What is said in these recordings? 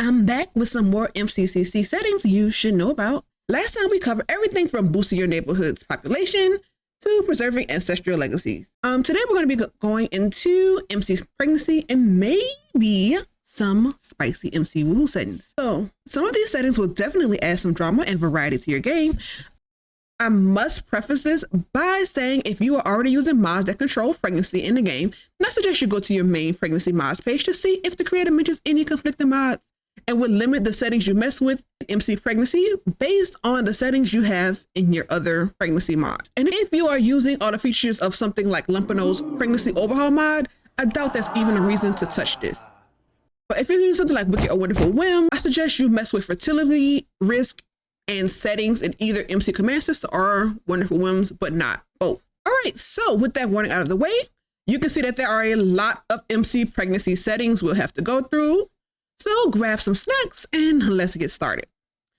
I'm back with some more MCCC settings you should know about. Last time we covered everything from boosting your neighborhood's population to preserving ancestral legacies. Today we're going to be going into MC pregnancy and maybe some spicy MC woohoo settings. So some of these settings will definitely add some drama and variety to your game. I must preface this by saying if you are already using mods that control pregnancy in the game, then I suggest you go to your main pregnancy mods page to see if the creator mentions any conflicting mods and would limit the settings you mess with in MC pregnancy based on the settings you have in your other pregnancy mods. And if you are using all the features of something like Lumpino's pregnancy overhaul mod, I doubt that's even a reason to touch this. But if you're using something like Wicked or Wonderful Whim, I suggest you mess with fertility, risk, and settings in either McCommandcenter or Wonderful Whims, but not both. All right, so with that warning out of the way, you can see that there are a lot of MC pregnancy settings we'll have to go through. So grab some snacks and let's get started.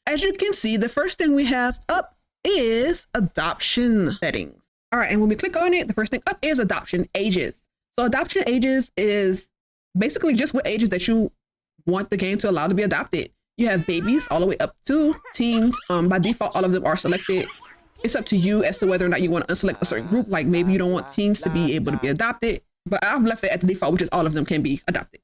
As you can see, the first thing we have up is adoption settings. All right, and when we click on it, the first thing up is adoption ages. So adoption ages is basically just what ages that you want the game to allow to be adopted. You have babies all the way up to teens. By default, all of them are selected. It's up to you as to whether or not you want to unselect a certain group. Like maybe you don't want teens to be able to be adopted, but I've left it at the default, which is all of them can be adopted.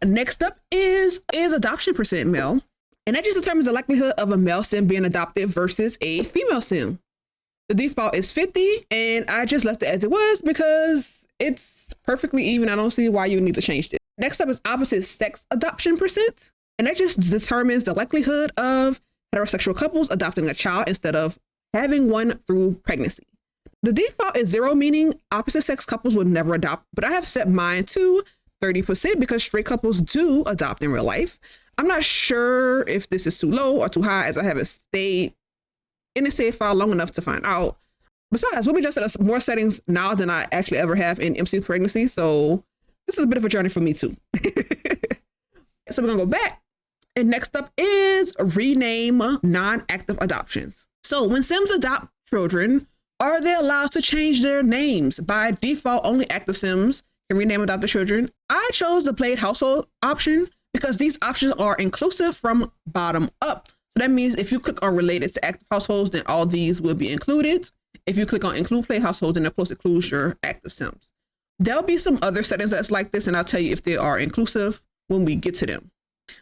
Next up is adoption percent male. And that just determines the likelihood of a male sim being adopted versus a female sim. The default is 50, and I just left it as it was because it's perfectly even. I don't see why you need to change this. Next up is opposite sex adoption percent. And that just determines the likelihood of heterosexual couples adopting a child instead of having one through pregnancy. The default is 0, meaning opposite sex couples would never adopt, but I have set mine to 30% because straight couples do adopt in real life. I'm not sure if this is too low or too high, as I haven't stayed in the save file long enough to find out. Besides, we'll be just in more settings now than I actually ever have in MC pregnancy, so this is a bit of a journey for me too. So we're gonna go back. And next up is rename non-active adoptions. So when Sims adopt children, are they allowed to change their names? By default, only active Sims can rename adopted children. I chose the played household option because these options are inclusive from bottom up. So that means if you click on related to active households, then all these will be included. If you click on include played households, then of course includes your active Sims. There'll be some other settings that's like this, and I'll tell you if they are inclusive when we get to them.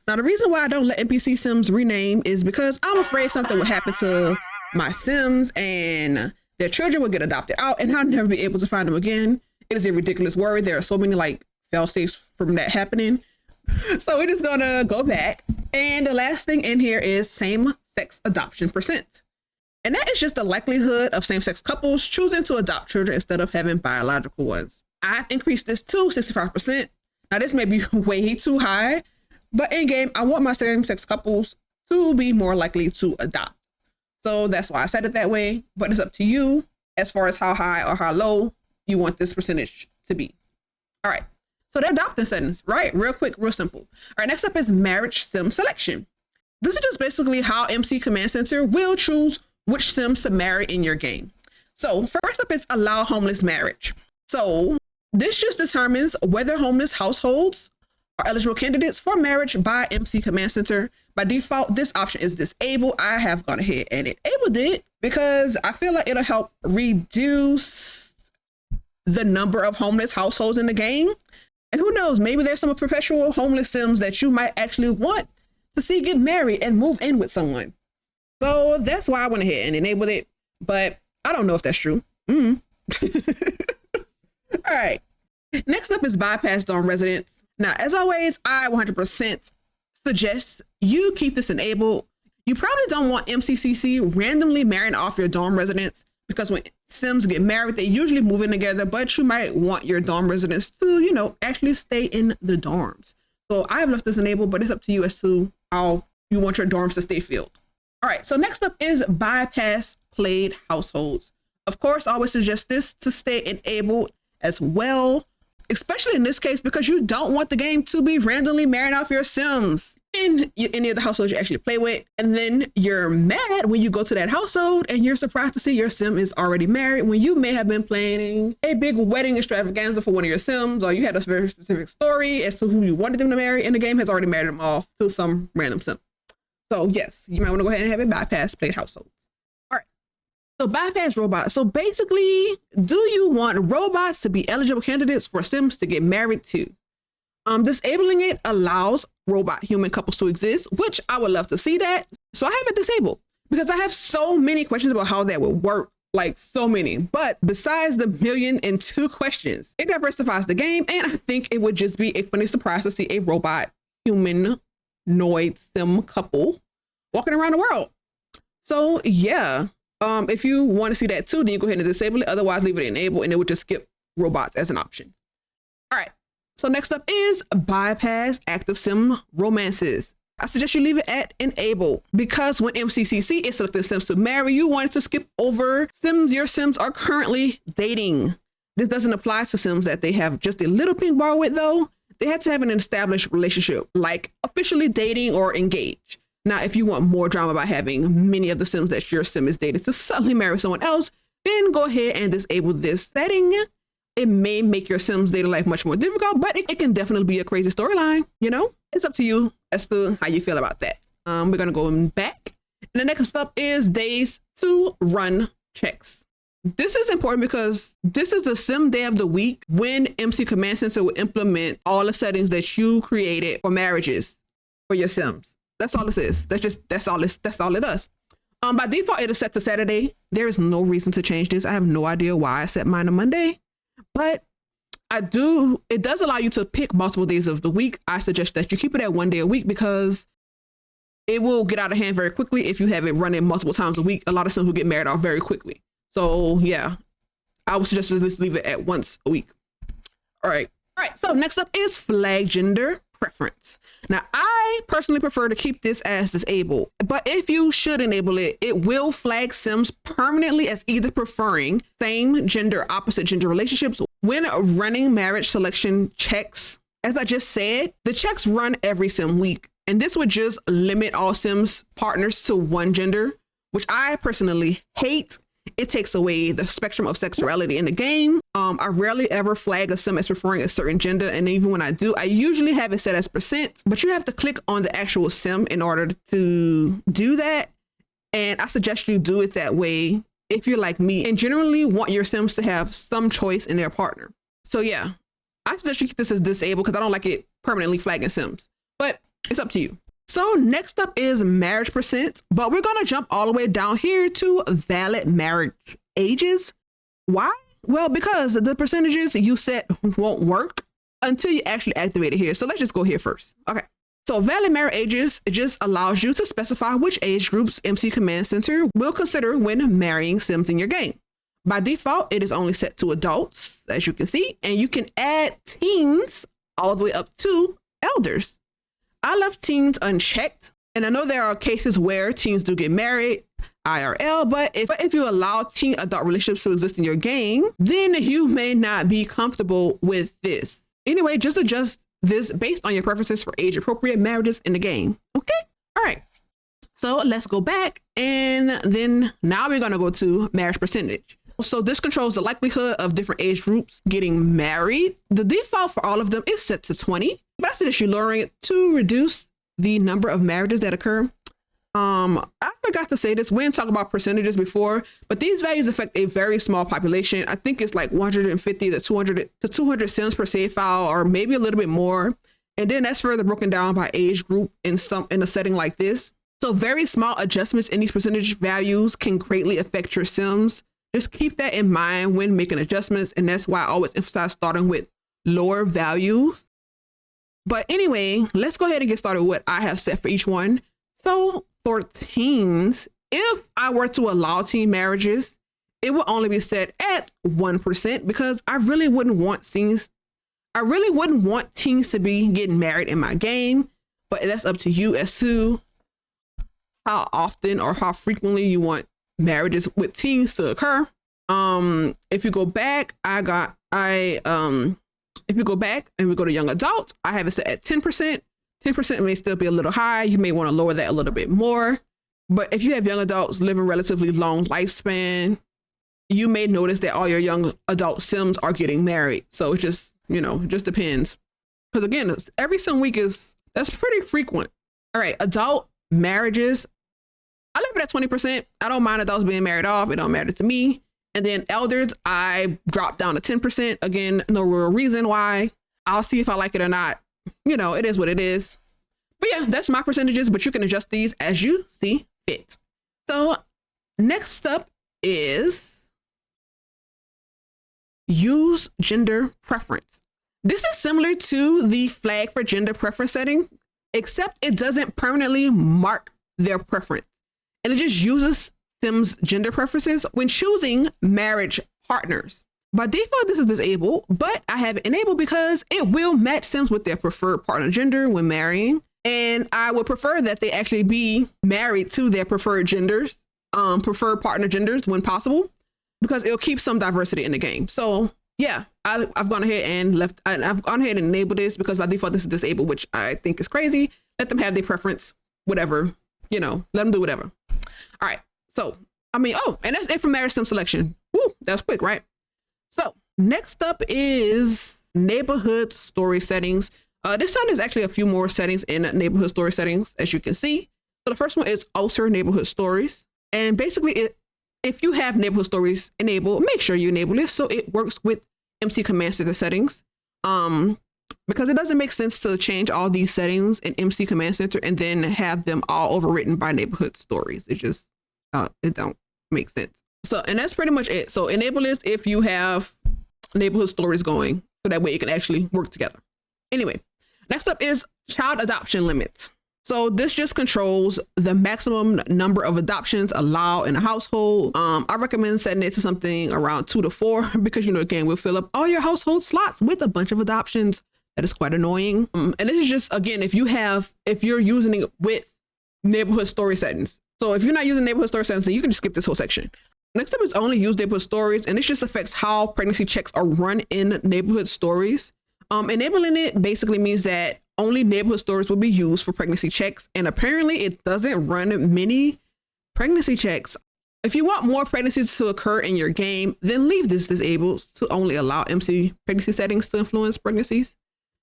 Now, the reason why I don't let NPC Sims rename is because I'm afraid something will happen to my Sims and their children will get adopted out and I'll never be able to find them again. It is a ridiculous worry. There are so many like fail safes from that happening. So we're just gonna go back. And the last thing in here is same sex adoption percent. And that is just the likelihood of same-sex couples choosing to adopt children instead of having biological ones. I've increased this to 65%. Now this may be way too high, but in game, I want my same-sex couples to be more likely to adopt. So that's why I said it that way, but it's up to you as far as how high or how low you want this percentage to be. All right, so the adopting settings, right? Real quick, real simple. All right, next up is marriage sim selection. This is just basically how McCommandcenter will choose which sims to marry in your game. So first up is allow homeless marriage. So this just determines whether homeless households are eligible candidates for marriage by McCommandcenter. By default, this option is disabled. I have gone ahead and enabled it because I feel like it'll help reduce the number of homeless households in the game. And who knows, maybe there's some perpetual homeless sims that you might actually want to see get married and move in with someone. So that's why I went ahead and enabled it, but I don't know if that's true. All right, next up is bypass dorm residents. Now, as always, I 100% suggest you keep this enabled. You probably don't want MCCC randomly marrying off your dorm residents because when Sims get married, they usually move in together, but you might want your dorm residents to, you know, actually stay in the dorms. So I've left this enabled, but it's up to you as to how you want your dorms to stay filled. All right, so next up is bypass played households. Of course, I always suggest this to stay enabled as well, especially in this case, because you don't want the game to be randomly marrying off your Sims. in any of the households you actually play with. And then you're mad when you go to that household and you're surprised to see your sim is already married when you may have been planning a big wedding extravaganza for one of your sims, or you had a very specific story as to who you wanted them to marry, and the game has already married them off to some random sim. So yes, you might want to go ahead and have it bypass played households. All right. So bypass robots. So basically, do you want robots to be eligible candidates for sims to get married to? Disabling it allows robot human couples to exist, which I would love to see that. So I have it disabled because I have so many questions about how that would work, like so many. But besides the 1,000,002 questions, it diversifies the game, and I think it would just be a funny surprise to see a robot humanoid sim couple walking around the world. So yeah, if you want to see that too, then you go ahead and disable it. Otherwise, leave it enabled, and it would just skip robots as an option. All right. So next up is bypass active sim romances. I suggest you leave it at enable because when MCCC is selecting sims to marry, you want it to skip over sims your sims are currently dating. This doesn't apply to sims that they have just a little pink bar with though. They have to have an established relationship, like officially dating or engaged. Now, if you want more drama by having many of the sims that your sim is dating to suddenly marry someone else, then go ahead and disable this setting. It may make your Sims dating life much more difficult, but it can definitely be a crazy storyline. You know, it's up to you as to how you feel about that. We're going to go back. And the next up is days to run checks. This is important because this is the sim day of the week when MC Command Center will implement all the settings that you created for marriages for your sims. That's all this is. That's all it does. By default, it is set to Saturday. There is no reason to change this. I have no idea why I set mine to Monday. But it does allow you to pick multiple days of the week. I suggest that you keep it at 1 day a week because it will get out of hand very quickly if you have it running multiple times a week. A lot of sims will get married off very quickly. So yeah, I would suggest to just leave it at once a week. All right. So next up is flag gender preference. Now, I personally prefer to keep this as disabled, but if you should enable it, it will flag sims permanently as either preferring same gender, opposite gender relationships when running marriage selection checks. As I just said, the checks run every sim week, and this would just limit all sims partners to one gender, which I personally hate. It takes away the spectrum of sexuality in the game. I rarely ever flag a sim as preferring a certain gender. And even when I do, I usually have it set as %, but you have to click on the actual sim in order to do that. And I suggest you do it that way if you're like me and generally want your sims to have some choice in their partner. So yeah, I suggest you keep this as disabled because I don't like it permanently flagging sims, but it's up to you. So next up is marriage %, but we're going to jump all the way down here to valid marriage ages. Why? Well, because the percentages you set won't work until you actually activate it here. So let's just go here first. Okay. So valid marriage ages, it just allows you to specify which age groups MC Command Center will consider when marrying sims in your game. By default, it is only set to adults, as you can see, and you can add teens all the way up to elders. I left teens unchecked, and I know there are cases where teens do get married IRL, but if you allow teen adult relationships to exist in your game, then you may not be comfortable with this. Anyway, just adjust this based on your preferences for age appropriate marriages in the game. Okay. All right. So let's go back, and then now we're going to go to marriage percentage. So this controls the likelihood of different age groups getting married. The default for all of them is set to 20, but I suggest you lowering it to reduce the number of marriages that occur. I forgot to say this. We didn't talk about percentages before, but these values affect a very small population. I think it's like 150 to 200 sims per save file, or maybe a little bit more. And then that's further broken down by age group in a setting like this. So very small adjustments in these percentage values can greatly affect your sims. Just keep that in mind when making adjustments. And that's why I always emphasize starting with lower values. But anyway, let's go ahead and get started with what I have set for each one. So for teens, if I were to allow teen marriages, it will only be set at 1% because I really wouldn't want teens to be getting married in my game. But that's up to you as to how often or how frequently you want marriages with teens to occur. If you go back, if you go back and we go to young adult, I have it set at 10%. 10% may still be a little high. You may want to lower that a little bit more. But if you have young adults living relatively long lifespan, you may notice that all your young adult Sims are getting married. So it just, it just depends. Because again, every sim week that's pretty frequent. All right, adult marriages, I leave it at 20%. I don't mind adults being married off. It don't matter to me. And then elders, I drop down to 10%. Again, no real reason why. I'll see if I like it or not. It is what it is. But yeah, that's my percentages, but you can adjust these as you see fit. So next up is use gender preference. This is similar to the flag for gender preference setting, except it doesn't permanently mark their preference. And it just uses Sims gender preferences when choosing marriage partners. By default, this is disabled, but I have it enabled because it will match Sims with their preferred partner gender when marrying. And I would prefer that they actually be married to their preferred genders, preferred partner genders when possible, because it'll keep some diversity in the game. So yeah, I've gone ahead and I've gone ahead and enabled this because by default, this is disabled, which I think is crazy. Let them have their preference, whatever, let them do whatever. All right. So, and that's it for marriage sim selection. Woo, that's quick, right? So next up is neighborhood story settings. This time there's actually a few more settings in neighborhood story settings, as you can see. So the first one is alter neighborhood stories. And basically, if you have neighborhood stories enabled, make sure you enable this so it works with mccommandcenter settings. Because it doesn't make sense to change all these settings in mccommandcenter and then have them all overwritten by neighborhood stories. It just, it don't make sense. So, and that's pretty much it. So enable this if you have neighborhood stories going, so that way it can actually work together. Anyway, next up is child adoption limits. So this just controls the maximum number of adoptions allowed in a household. I recommend setting it to something around 2 to 4 because, again, we'll fill up all your household slots with a bunch of adoptions. That is quite annoying. And this is just, again, if you're using it with neighborhood story settings. So if you're not using neighborhood story settings, then you can just skip this whole section. Next up is only use neighborhood stories. And this just affects how pregnancy checks are run in neighborhood stories. Enabling it basically means that only neighborhood stories will be used for pregnancy checks. And apparently it doesn't run many pregnancy checks. If you want more pregnancies to occur in your game, then leave this disabled to only allow MC pregnancy settings to influence pregnancies.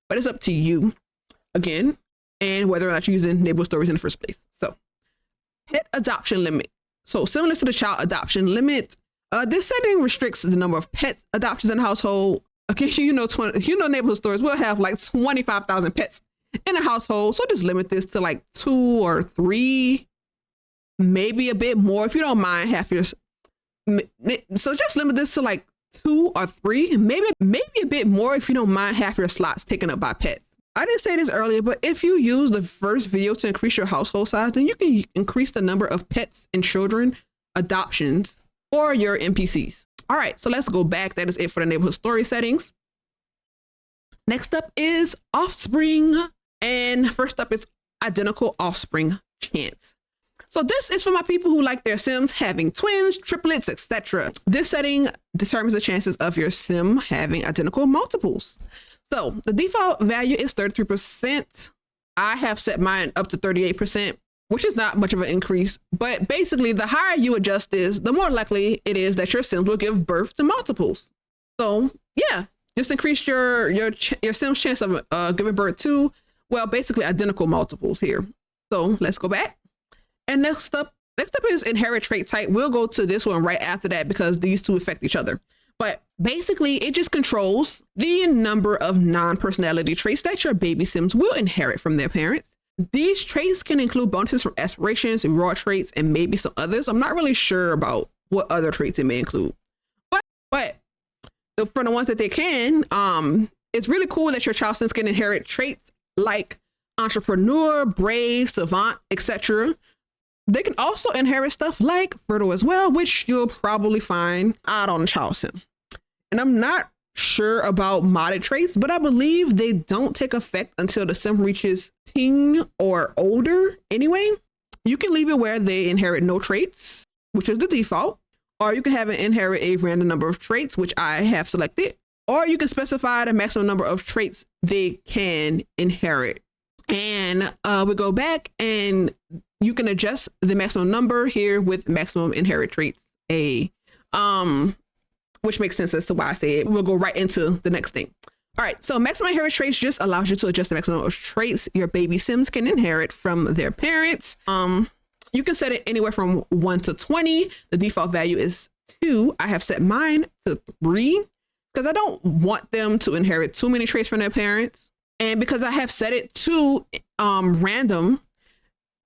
But it's up to you, again, and whether or not you're using neighborhood stories in the first place. So pet adoption limit. So similar to the child adoption limit, this setting restricts the number of pet adoptions in the household. Okay, neighborhood stories will have like 25,000 pets in a household. So just limit this to like 2 or 3, maybe a bit more if you don't mind half your. So just limit this to like 2 or 3, maybe a bit more if you don't mind half your slots taken up by pets. I didn't say this earlier, but if you use the first video to increase your household size, then you can increase the number of pets and children adoptions for your NPCs. All right, so let's go back. That is it for the neighborhood story settings. Next up is Offspring. And first up is identical offspring chance. So this is for my people who like their Sims having twins, triplets, etc. This setting determines the chances of your Sim having identical multiples. So the default value is 33%. I have set mine up to 38%, which is not much of an increase. But basically, the higher you adjust this, the more likely it is that your Sims will give birth to multiples. So yeah, just increase your Sim's chance of giving birth to, well, basically identical multiples here. So let's go back. And next up is inherit trait type. We'll go to this one right after that because these two affect each other. But basically, it just controls the number of non-personality traits that your baby Sims will inherit from their parents. These traits can include bonuses from aspirations, reward traits, and maybe some others. I'm not really sure about what other traits it may include. But for the ones that they can, it's really cool that your child Sims can inherit traits like entrepreneur, brave, savant, etc. They can also inherit stuff like fertile as well, which you'll probably find out on the child Sim. And I'm not sure about modded traits, but I believe they don't take effect until the Sim reaches teen or older anyway. You can leave it where they inherit no traits, which is the default, or you can have it inherit a random number of traits, which I have selected, or you can specify the maximum number of traits they can inherit. And we go back and you can adjust the maximum number here with maximum inherit traits A, which makes sense as to why I say it. We'll go right into the next thing. All right, so maximum inherit traits just allows you to adjust the maximum of traits your baby Sims can inherit from their parents. You can set it anywhere from 1 to 20. The default value is 2. I have set mine to 3 because I don't want them to inherit too many traits from their parents. And because I have set it to random,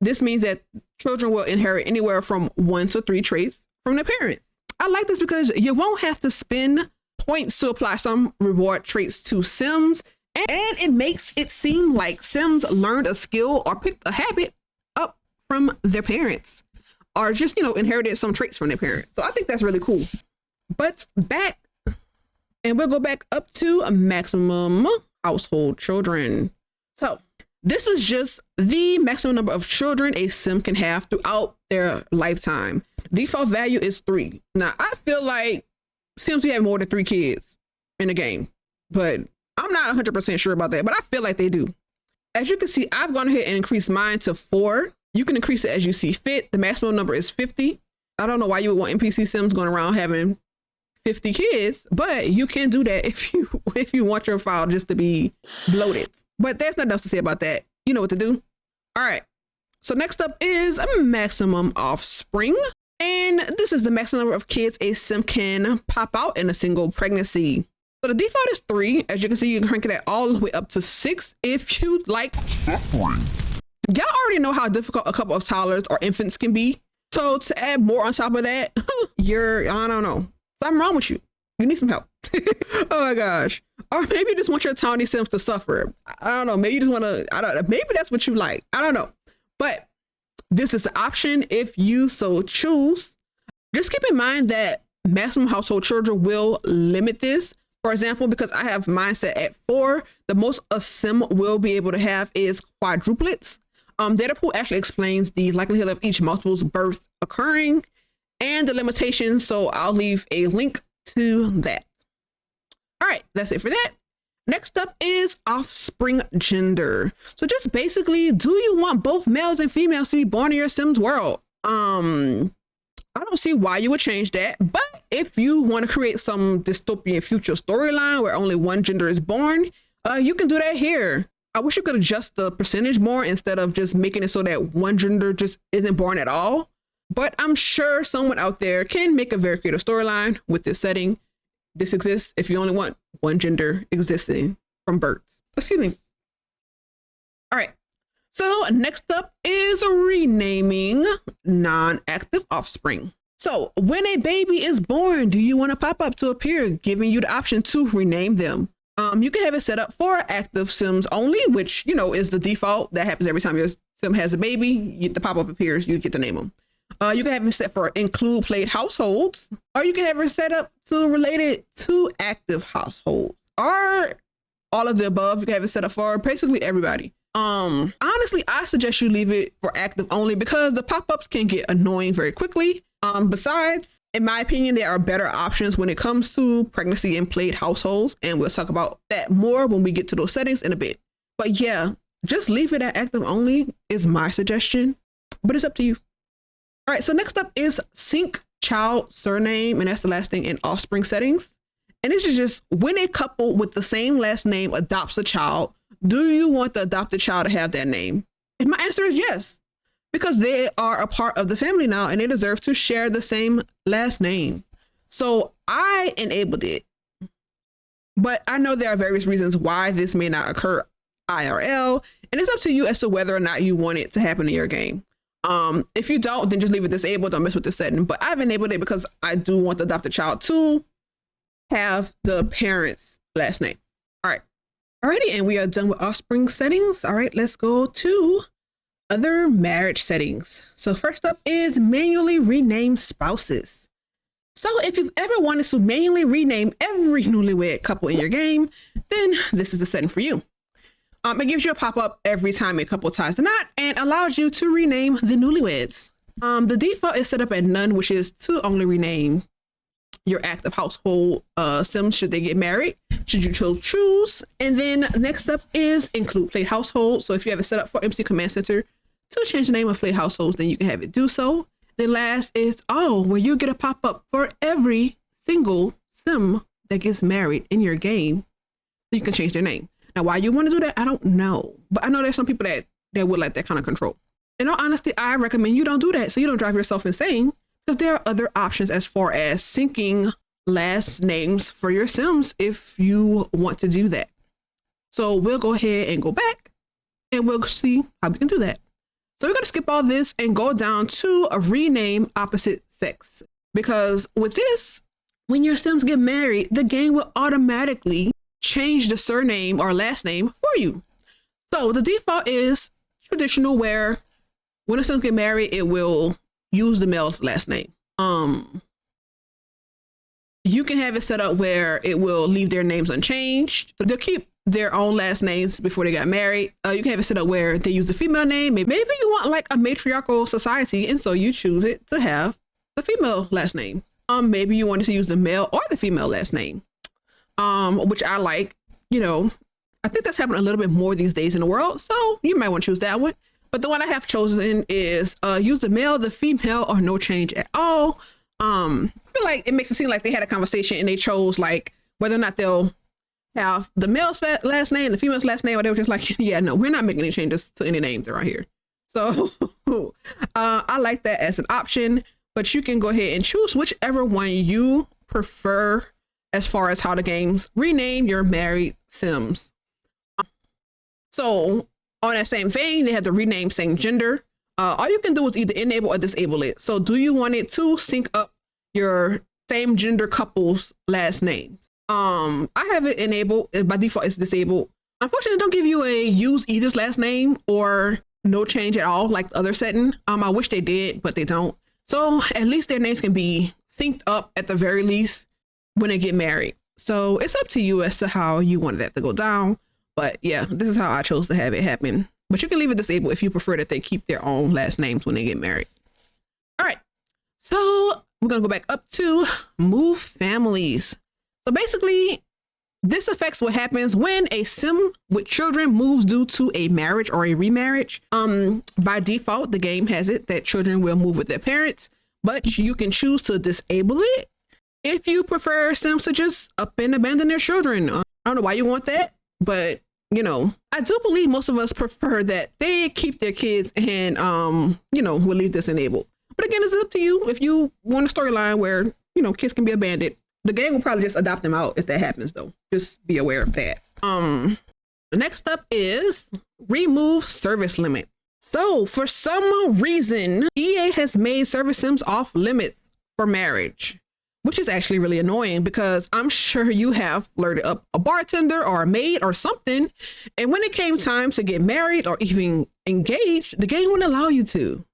this means that children will inherit anywhere from 1 to 3 traits from their parents. I like this because you won't have to spend points to apply some reward traits to Sims, and it makes it seem like Sims learned a skill or picked a habit up from their parents, or just, inherited some traits from their parents. So I think that's really cool. But back, and we'll go back up to a maximum household children. So this is just the maximum number of children a Sim can have throughout their lifetime. Default value is 3. Now, I feel like Sims we have more than 3 kids in the game, but I'm not 100% sure about that, but I feel like they do. As you can see, I've gone ahead and increased mine to 4. You can increase it as you see fit. The maximum number is 50. I don't know why you would want NPC Sims going around having 50 kids, but you can do that if you want your file just to be bloated. But there's nothing else to say about that. You know what to do. All right. So next up is a maximum offspring. And this is the maximum number of kids a Sim can pop out in a single pregnancy. So the default is 3. As you can see, you can crank it all the way up to 6 if you like. Y'all already know how difficult a couple of toddlers or infants can be. So to add more on top of that, I don't know. Something wrong with you. You need some help. Oh my gosh. Or maybe you just want your tiny Sims to suffer. I don't know. Maybe you just want to, maybe that's what you like. I don't know. But this is the option if you so choose. Just keep in mind that maximum household children will limit this. For example, because I have mine set at 4, the most a Sim will be able to have is quadruplets. Datapool actually explains the likelihood of each multiple's birth occurring and the limitations. So I'll leave a link to that. All right, that's it for that. Next up is offspring gender. So just basically, do you want both males and females to be born in your Sims world? I don't see why you would change that, but if you want to create some dystopian future storyline where only one gender is born, you can do that here. I wish you could adjust the percentage more instead of just making it so that one gender just isn't born at all. But I'm sure someone out there can make a very creative storyline with this setting. This exists if you only want one gender existing from birth. Excuse me. All right. So next up is renaming non-active offspring. So when a baby is born, do you want to pop up to appear, giving you the option to rename them? You can have it set up for active Sims only, which, is the default. That happens every time your Sim has a baby. The pop-up appears, you get to name them. You can have it set for include played households, or you can have it set up to related to active households, or all of the above. You can have it set up for basically everybody. Honestly, I suggest you leave it for active only because the pop-ups can get annoying very quickly. Besides, in my opinion, there are better options when it comes to pregnancy and played households, and we'll talk about that more when we get to those settings in a bit. But yeah, just leave it at active only is my suggestion, but it's up to you. All right, so next up is sync child surname, and that's the last thing in offspring settings. And this is just when a couple with the same last name adopts a child, do you want the adopted child to have that name? And my answer is yes, because they are a part of the family now and they deserve to share the same last name. So I enabled it, but I know there are various reasons why this may not occur IRL, and it's up to you as to whether or not you want it to happen in your game. If you don't, then just leave it disabled. Don't mess with the setting. But I've enabled it because I do want the adopted child to have the parent's last name. All right. Alrighty, and we are done with offspring settings. All right, let's go to other marriage settings. So first up is manually rename spouses. So if you've ever wanted to manually rename every newlywed couple in your game, then this is the setting for you. It gives you a pop-up every time a couple ties the knot and allows you to rename the newlyweds. The default is set up at none, which is to only rename your active household Sims should they get married, should you choose. And then next up is include play household. So if you have it set up for MC Command Center to change the name of play households, then you can have it do so. Then last is where you get a pop-up for every single Sim that gets married in your game. So you can change their name. Now, why you want to do that, I don't know. But I know there's some people that would like that kind of control. In all honesty, I recommend you don't do that so you don't drive yourself insane, because there are other options as far as syncing last names for your Sims if you want to do that. So we'll go ahead and go back and we'll see how we can do that. So we're going to skip all this and go down to a rename opposite sex, because with this, when your Sims get married, the game will automatically change the surname or last name for you. So the default is traditional, where when a Sims get married, it will use the male's last name. You can have it set up where it will leave their names unchanged. So they'll keep their own last names before they got married. You can have it set up where they use the female name. Maybe you want like a matriarchal society, and so you choose it to have the female last name. Maybe you wanted to use the male or the female last name, which I like. You know, I think that's happening a little bit more these days in the world, so you might want to choose that one. But the one I have chosen is use the male, the female, or no change at all. I feel like it makes it seem like they had a conversation and they chose like whether or not they'll have the male's last name, the female's last name, or they were just like, yeah, no, we're not making any changes to any names around here. So I like that as an option, but you can go ahead and choose whichever one you prefer as far as how the games rename your married Sims. So on that same vein, they have the rename same gender. All you can do is either enable or disable it. So do you want it to sync up your same gender couple's last names? I have it enabled. By default, it's disabled. Unfortunately, it don't give you a use either's last name or no change at all like the other setting. I wish they did, but they don't. So at least their names can be synced up at the very least when they get married. So it's up to you as to how you wanted that to go down. But yeah, this is how I chose to have it happen. But you can leave it disabled if you prefer that they keep their own last names when they get married. All right, so we're gonna go back up to move families. So basically, this affects what happens when a Sim with children moves due to a marriage or a remarriage. By default, the game has it that children will move with their parents, but you can choose to disable it if you prefer Sims to just up and abandon their children. I don't know why you want that, but you know, I do believe most of us prefer that they keep their kids and, you know, we'll leave this enabled. But again, it's up to you. If you want a storyline where, you know, kids can be abandoned, the game will probably just adopt them out if that happens, though. Just be aware of that. Next up is remove service limit. So for some reason, EA has made service Sims off limits for marriage, which is actually really annoying because I'm sure you have flirted up a bartender or a maid or something. And when it came time to get married or even engaged, the game wouldn't allow you to.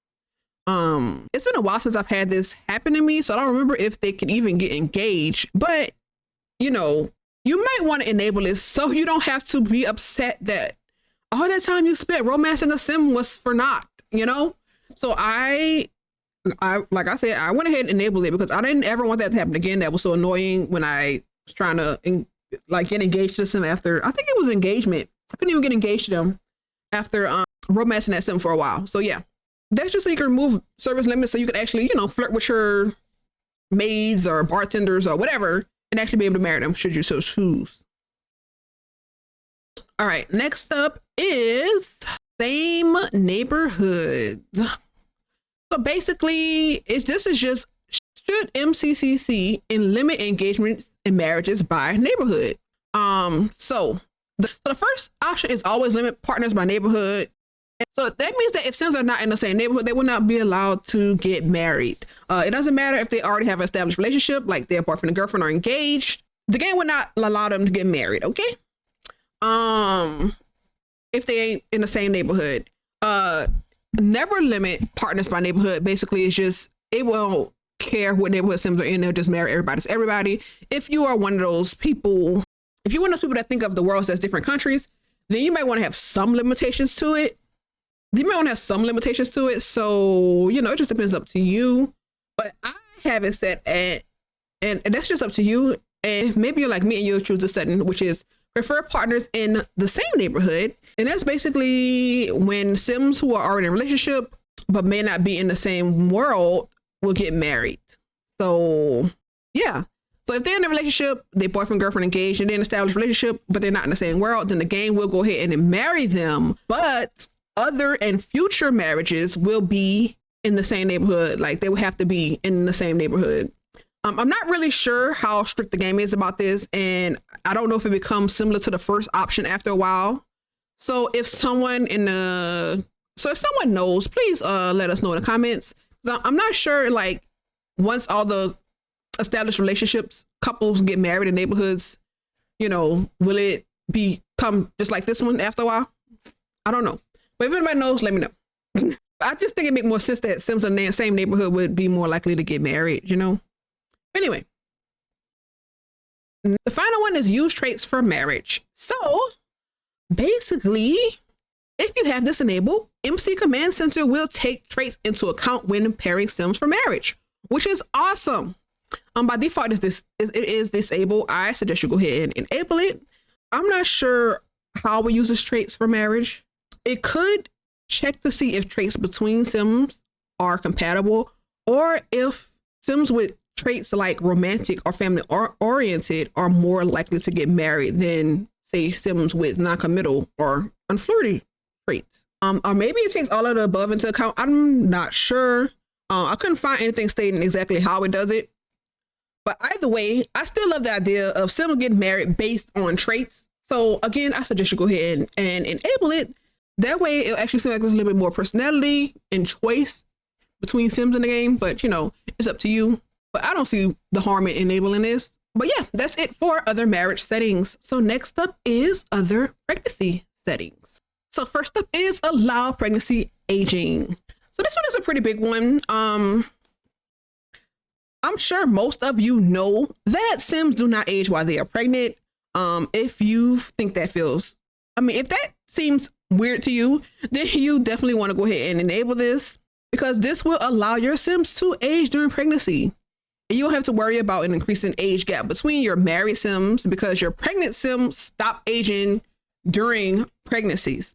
It's been a while since I've had this happen to me, so I don't remember if they can even get engaged, but you know, you might want to enable this so you don't have to be upset that all that time you spent romancing a Sim was for naught, you know? So I like I said, I went ahead and enabled it because I didn't ever want that to happen again. That was so annoying when I was trying to get engaged to Sim after, I think it was engagement. I couldn't even get engaged to them after romancing that Sim for a while. So yeah, that's just so you can remove service limits so you can actually, you know, flirt with your maids or bartenders or whatever and actually be able to marry them should you so choose. All right, next up is same neighborhoods. So basically, this is just, should MCCC limit engagements and marriages by neighborhood? So the first option is always limit partners by neighborhood. So that means that if Sims are not in the same neighborhood, they will not be allowed to get married. It doesn't matter if they already have an established relationship, like their boyfriend and girlfriend are engaged. The game will not allow them to get married, okay? If they ain't in the same neighborhood. Never limit partners by neighborhood. Basically, it's just, it won't care what neighborhood Sims are in. They'll just marry everybody to everybody. If you are one of those people, if you're one of those people that think of the world as different countries, then you might want to have some limitations to it. So, you know, it just depends up to you. But I have it set at And that's just up to you. And maybe you're like me and you'll choose the setting, which is prefer partners in the same neighborhood. And that's basically when Sims who are already in a relationship but may not be in the same world will get married. So yeah. So if they're in a relationship, they boyfriend, girlfriend engaged, and they're in an established relationship, but they're not in the same world, then the game will go ahead and marry them. But other and future marriages will be in the same neighborhood. Like they will have to be in the same neighborhood. I'm not really sure how strict the game is about this, and I don't know if it becomes similar to the first option after a while. So if someone knows, please let us know in the comments. I'm not sure, like, once all the established relationships, couples get married in neighborhoods, you know, will it become just like this one after a while? I don't know. But if anybody knows, let me know. I just think it makes more sense that Sims in the same neighborhood would be more likely to get married, you know? Anyway, the final one is use traits for marriage. So basically, if you have this enabled, mccommandcenter will take traits into account when pairing Sims for marriage, which is awesome. By default, it is disabled. I suggest you go ahead and enable it. I'm not sure how we use traits for marriage. It could check to see if traits between Sims are compatible, or if Sims with traits like romantic or family oriented are more likely to get married than, say, Sims with non-committal or unflirty traits. Or maybe it takes all of the above into account. I'm not sure. I couldn't find anything stating exactly how it does it. But either way, I still love the idea of Sims getting married based on traits. So again, I suggest you go ahead and enable it. That way, it'll actually seem like there's a little bit more personality and choice between Sims in the game. But, you know, it's up to you. But I don't see the harm in enabling this. But yeah, that's it for other marriage settings. So next up is other pregnancy settings. So first up is allow pregnancy aging. So this one is a pretty big one. I'm sure most of you know that Sims do not age while they are pregnant. If you think that if that seems weird to you, then you definitely want to go ahead and enable this, because this will allow your Sims to age during pregnancy. And you don't have to worry about an increasing age gap between your married Sims, because your pregnant Sims stop aging during pregnancies.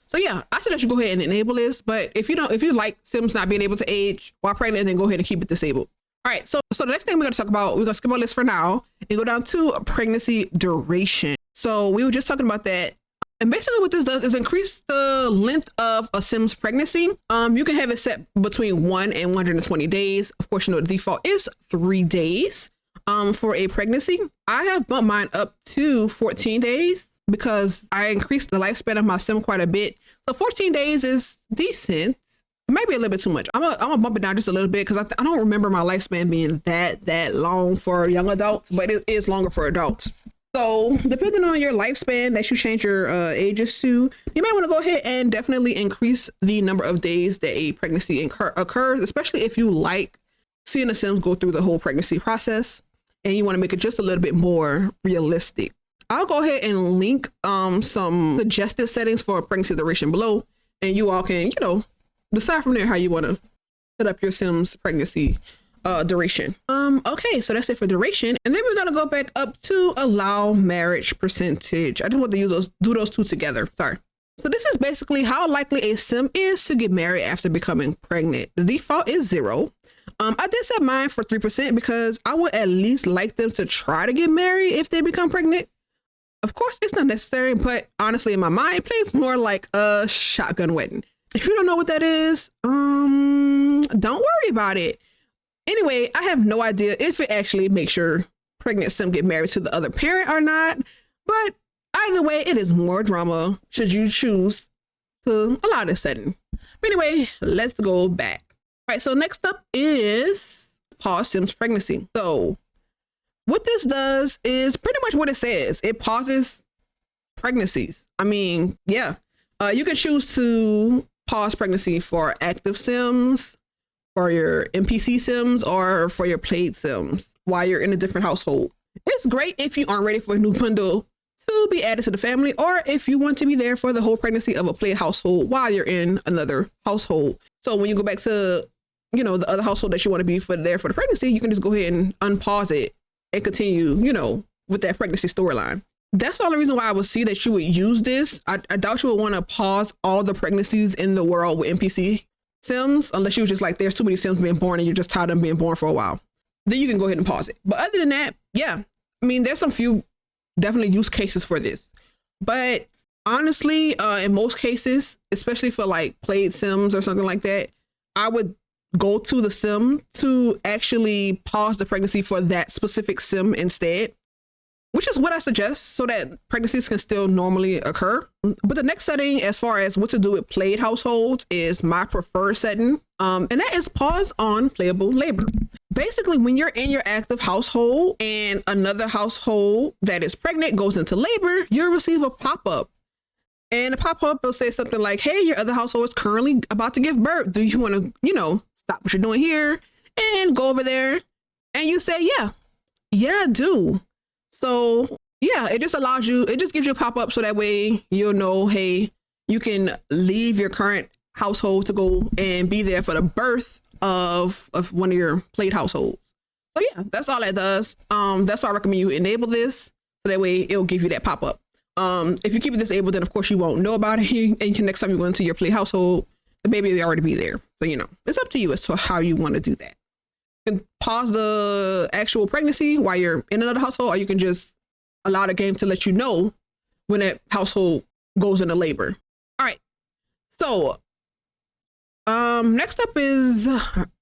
So yeah, I suggest you go ahead and enable this. But if you like Sims not being able to age while pregnant, then go ahead and keep it disabled. All right, so the next thing we're going to talk about, we're going to skip all this for now and go down to pregnancy duration. So we were just talking about that. And basically what this does is increase the length of a Sims pregnancy. You can have it set between 1 and 120 days. Of course, you know, the default is 3 days for a pregnancy. I have bumped mine up to 14 days because I increased the lifespan of my Sim quite a bit. So 14 days is decent. Maybe a little bit too much. I'm gonna bump it down just a little bit, because I don't remember my lifespan being that long for young adults, but it is longer for adults. So depending on your lifespan that you change your ages to, you may want to go ahead and definitely increase the number of days that a pregnancy occurs, especially if you like seeing the Sims go through the whole pregnancy process and you want to make it just a little bit more realistic. I'll go ahead and link some suggested settings for pregnancy duration below, and you all can, decide from there how you want to set up your Sims pregnancy duration. Okay, so that's it for duration. And then we're going to go back up to allow marriage percentage. I just want to do those two together. Sorry. So this is basically how likely a Sim is to get married after becoming pregnant. The default is 0. I did set mine for 3% because I would at least like them to try to get married if they become pregnant. Of course, it's not necessary, but honestly, in my mind, it plays more like a shotgun wedding. If you don't know what that is, don't worry about it. Anyway, I have no idea if it actually makes your pregnant Sim get married to the other parent or not, but either way, it is more drama should you choose to allow this setting. But anyway, let's go back. All right, so next up is pause Sims pregnancy. So what this does is pretty much what it says. It pauses pregnancies. You can choose to pause pregnancy for active Sims, for your NPC Sims, or for your played Sims while you're in a different household. It's great if you aren't ready for a new bundle to be added to the family, or if you want to be there for the whole pregnancy of a played household while you're in another household. So when you go back to you know, the other household that you want to be for the pregnancy, you can just go ahead and unpause it and continue, you know, with that pregnancy storyline. That's the only reason why I would see that you would use this. I doubt you would want to pause all the pregnancies in the world with NPC Sims, unless you was just like, there's too many Sims being born and you're just tired of them being born for a while. Then you can go ahead and pause it. But other than that, yeah, I mean, there's some few definitely use cases for this. But honestly, in most cases, especially for like played Sims or something like that, I would go to the Sim to actually pause the pregnancy for that specific Sim instead, which is what I suggest so that pregnancies can still normally occur. But the next setting, as far as what to do with played households, is my preferred setting. And that is pause on playable labor. Basically, when you're in your active household and another household that is pregnant goes into labor, you'll receive a pop-up. And the pop-up will say something like, hey, your other household is currently about to give birth. Do you want to, you know, stop what you're doing here and go over there? And you say, yeah, I do. So yeah, it just allows you, it just gives you a pop-up so that way you'll know, hey, you can leave your current household to go and be there for the birth of one of your played households. So yeah, that's all that does. That's why I recommend you enable this so that way it'll give you that pop-up. If you keep it disabled, then of course you won't know about it. And you can, next time you go into your play household, the baby will already be there. So, you know, it's up to you as to how you want to do that. You can pause the actual pregnancy while you're in another household, or you can just allow the game to let you know when that household goes into labor. All right. So next up is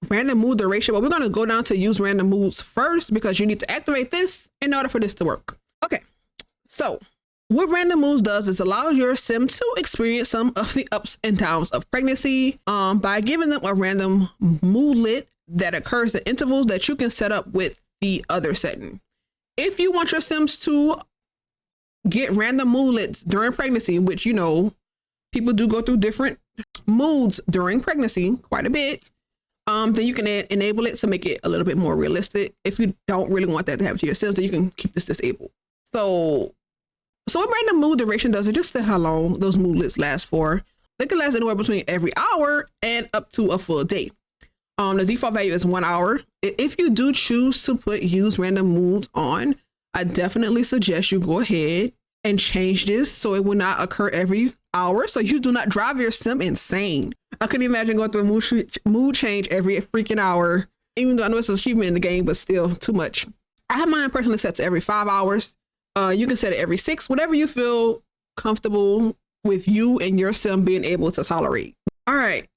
random mood duration, but we're going to go down to use random moods first because you need to activate this in order for this to work. Okay. So what random moods does is allow your sim to experience some of the ups and downs of pregnancy by giving them a random moodlet that occurs at intervals that you can set up with the other setting. If you want your sims to get random moodlets during pregnancy, which, you know, people do go through different moods during pregnancy quite a bit, then you can enable it to make it a little bit more realistic. If you don't really want that to happen to your sims, then you can keep this disabled. So what random mood duration does, it just says how long those moodlets last for. They can last anywhere between every hour and up to a full day. The default value is 1 hour. If you do choose to put use random moods on, I definitely suggest you go ahead and change this so it will not occur every hour, so you do not drive your sim insane. I couldn't imagine going through a mood change every freaking hour, even though I know it's an achievement in the game, but still too much. I have mine personally set to every 5 hours. You can set it every 6, whatever you feel comfortable with you and your sim being able to tolerate. All right.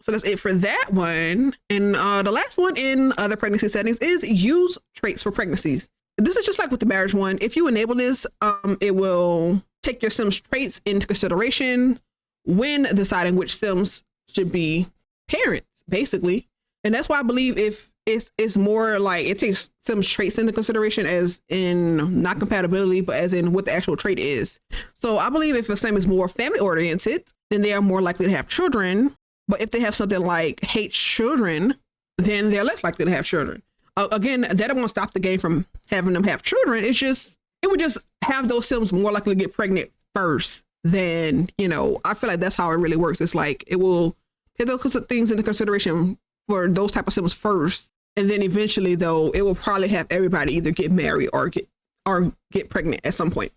So that's it for that one. And the last one in other pregnancy settings is use traits for pregnancies. This is just like with the marriage one. If you enable this, it will take your sim's traits into consideration when deciding which sims should be parents, basically. And that's why I believe if it's more like it takes sims traits into consideration as in not compatibility, but as in what the actual trait is. So I believe if a sim is more family oriented, then they are more likely to have children. But if they have something like hates children, then they're less likely to have children. Again, that won't stop the game from having them have children. It's just, it would just have those sims more likely to get pregnant first than, you know, I feel like that's how it really works. It's like it will take those things into consideration for those type of sims first. And then eventually, though, it will probably have everybody either get married or get pregnant at some point.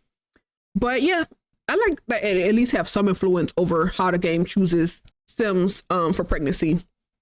But yeah, I like that it at least have some influence over how the game chooses sims for pregnancy,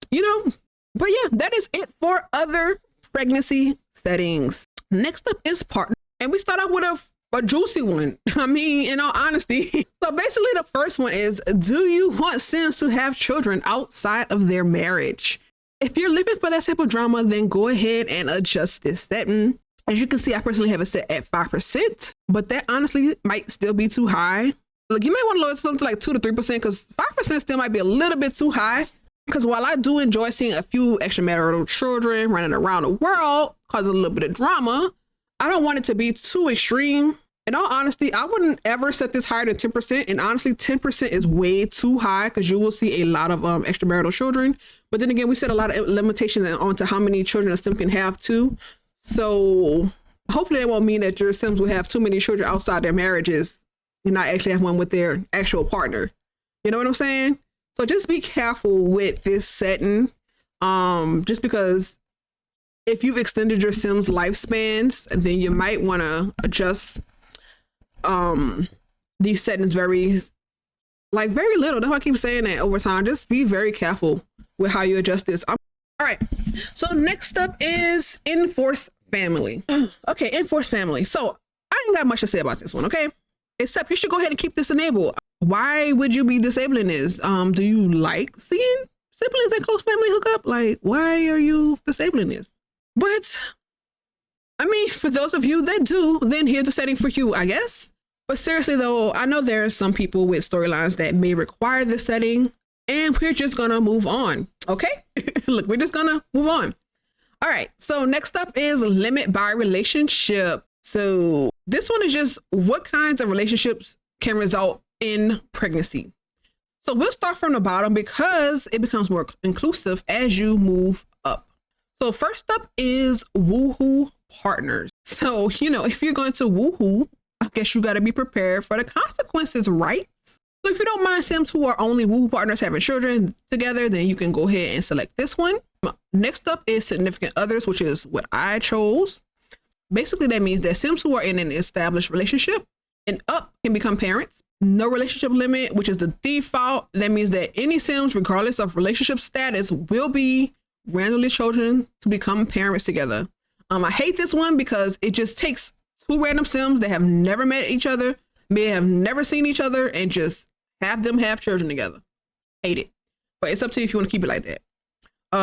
you know. But yeah, that is it for other pregnancy settings. Next up is partner, and we start out with a juicy one. I mean, in all honesty. So basically the first one is, do you want sims to have children outside of their marriage? If you're looking for that type of drama, then go ahead and adjust this setting. As you can see, I personally have it set at 5%, but that honestly might still be too high. Look, you may want to lower it to something like 2 to 3% because 5% still might be a little bit too high. Because while I do enjoy seeing a few extramarital children running around the world, causing a little bit of drama, I don't want it to be too extreme. In all honesty, I wouldn't ever set this higher than 10%. And honestly, 10% is way too high because you will see a lot of extramarital children. But then again, we set a lot of limitations onto how many children a sim can have too. So hopefully that won't mean that your sims will have too many children outside their marriages and not actually have one with their actual partner. You know what I'm saying? So just be careful with this setting. Just because if you've extended your Sims lifespans, then you might want to adjust these settings very little. That's why I keep saying that over time. Just be very careful with how you adjust this. All right. So next up is enforced family. Okay, enforced family. So I ain't got much to say about this one, okay? Except you should go ahead and keep this enabled. Why would you be disabling this? Do you like seeing siblings and close family hook up? Like, why are you disabling this? But I mean, for those of you that do, then here's the setting for you, I guess. But seriously though, I know there are some people with storylines that may require this setting, and we're just gonna move on. Okay? Look, we're just gonna move on. All right, so next up is limit by relationship. So this one is just what kinds of relationships can result in pregnancy. So we'll start from the bottom because it becomes more inclusive as you move up. So first up is woohoo partners. So, you know, if you're going to woohoo, I guess you got to be prepared for the consequences, right? So if you don't mind Sims who are only woohoo partners having children together, then you can go ahead and select this one. Next up is significant others, which is what I chose. Basically, that means that Sims who are in an established relationship and up can become parents. No relationship limit, which is the default. That means that any Sims, regardless of relationship status, will be randomly chosen to become parents together. I hate this one because it just takes two random Sims that have never met each other, may have never seen each other, and just have them have children together. Hate it. But it's up to you if you want to keep it like that.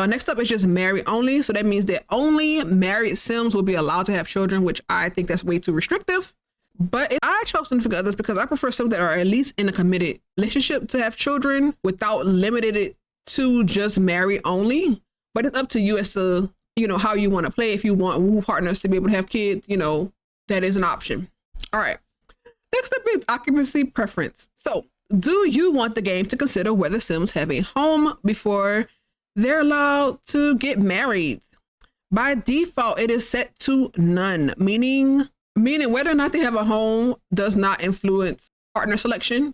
Next up is just married only. So that means that only married Sims will be allowed to have children, which I think that's way too restrictive. But I chose significant others because I prefer Sims that are at least in a committed relationship to have children without limiting it to just married only. But it's up to you as to, you know, how you want to play. If you want woo partners to be able to have kids, you know, that is an option. All right. Next up is occupancy preference. So do you want the game to consider whether Sims have a home before they're allowed to get married? By default, it is set to none, meaning whether or not they have a home does not influence partner selection.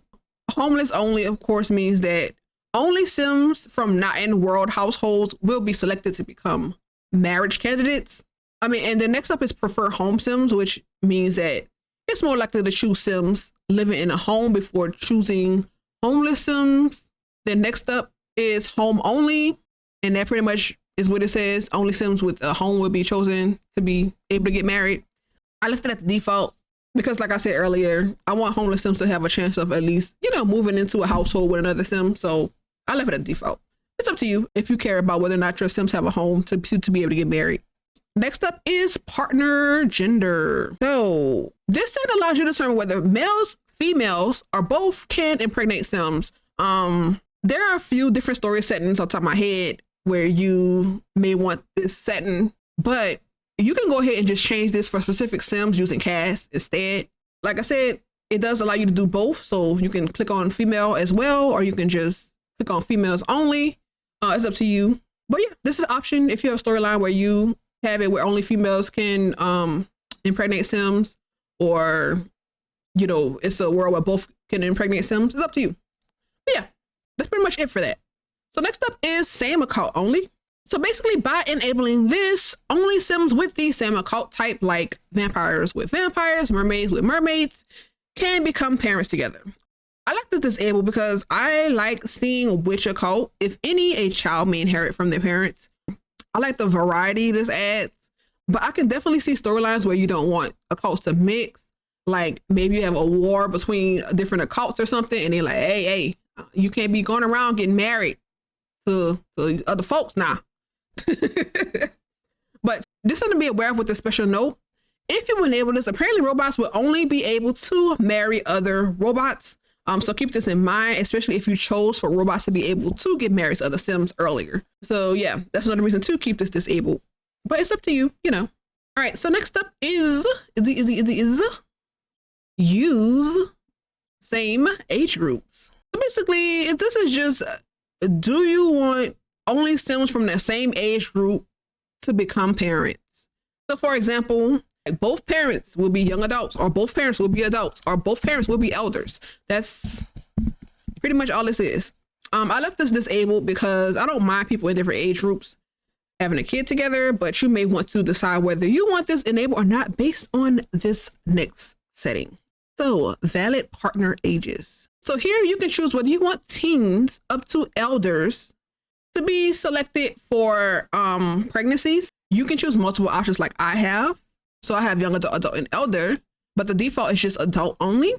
Homeless only, of course, means that only Sims from not in world households will be selected to become marriage candidates. And the next up is prefer home Sims, which means that it's more likely to choose Sims living in a home before choosing homeless Sims. Then next up is home only. And that pretty much is what it says. Only Sims with a home will be chosen to be able to get married. I left it at the default because, like I said earlier, I want homeless Sims to have a chance of at least, you know, moving into a household with another Sim. So I left it at the default. It's up to you if you care about whether or not your Sims have a home to be able to get married. Next up is partner gender. So this set allows you to determine whether males, females, or both can impregnate Sims. There are a few different story settings on top of my head where you may want this setting, but you can go ahead and just change this for specific Sims using cast instead. Like I said, it does allow you to do both. So you can click on female as well, or you can just click on females only. It's up to you. But yeah, this is an option if you have a storyline where you have it where only females can impregnate Sims, or, you know, it's a world where both can impregnate Sims. It's up to you. But yeah, that's pretty much it for that. So next up is same occult only. So basically, by enabling this, only Sims with the same occult type, like vampires with vampires, mermaids with mermaids, can become parents together. I like to disable because I like seeing which occult, if any, a child may inherit from their parents. I like the variety this adds, but I can definitely see storylines where you don't want occults to mix. Like maybe you have a war between different occults or something, and they're like, hey, you can't be going around getting married to other folks now. But this is something to be aware of with a special note. If you enable this, apparently robots will only be able to marry other robots. So keep this in mind, especially if you chose for robots to be able to get married to other Sims earlier. So yeah, that's another reason to keep this disabled. But it's up to you, you know. All right, so next up is use same age groups. So basically, this is just, do you want only Sims from the same age group to become parents? So for example, both parents will be young adults, or both parents will be adults, or both parents will be elders. That's pretty much all this is. I left this disabled because I don't mind people in different age groups having a kid together, but you may want to decide whether you want this enabled or not based on this next setting. So valid partner ages. So here you can choose whether you want teens up to elders to be selected for pregnancies. You can choose multiple options like I have. So I have young adult, and elder, but the default is just adult only.